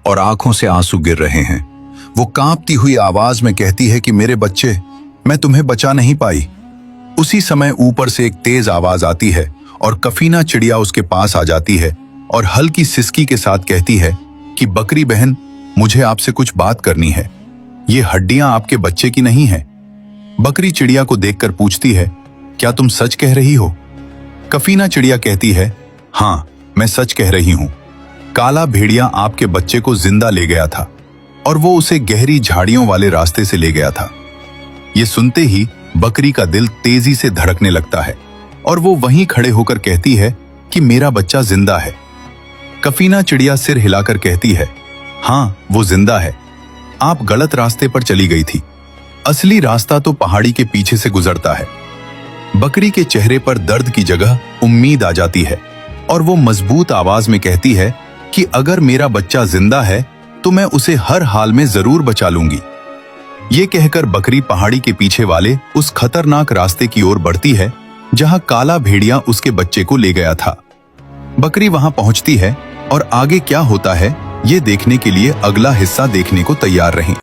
और आंखों से आंसू गिर रहे हैं। वो कांपती हुई आवाज में कहती है कि मेरे बच्चे, मैं तुम्हें बचा नहीं पाई। उसी समय ऊपर से एक तेज आवाज आती है और कफीना चिड़िया उसके पास आ जाती है और हल्की सिसकी के साथ कहती है कि बकरी बहन, मुझे आपसे कुछ बात करनी है। ये हड्डियां आपके बच्चे की नहीं है। बकरी चिड़िया को देखकर पूछती है, क्या तुम सच कह रही हो? कफीना चिड़िया कहती है, हाँ, मैं सच कह रही हूं। काला भेड़िया आपके बच्चे को जिंदा ले गया था और वो उसे गहरी झाड़ियों वाले रास्ते से ले गया था। ये सुनते ही बकरी का दिल तेजी से धड़कने लगता है और वो वहीं खड़े होकर कहती है कि मेरा बच्चा जिंदा है। कफीना चिड़िया सिर हिलाकर कहती है, हाँ, वो जिंदा है। आप गलत रास्ते पर चली गई थी। असली रास्ता तो पहाड़ी के पीछे से गुजरता है। बकरी के चेहरे पर दर्द की जगह उम्मीद आ जाती है और वो मजबूत आवाज में कहती है कि अगर मेरा बच्चा जिंदा है तो मैं उसे हर हाल में जरूर बचा लूंगी। ये कहकर बकरी पहाड़ी के पीछे वाले उस खतरनाक रास्ते की ओर बढ़ती है जहां काला भेड़िया उसके बच्चे को ले गया था। बकरी वहां पहुंचती है और आगे क्या होता है ये देखने के लिए अगला हिस्सा देखने को तैयार रहें।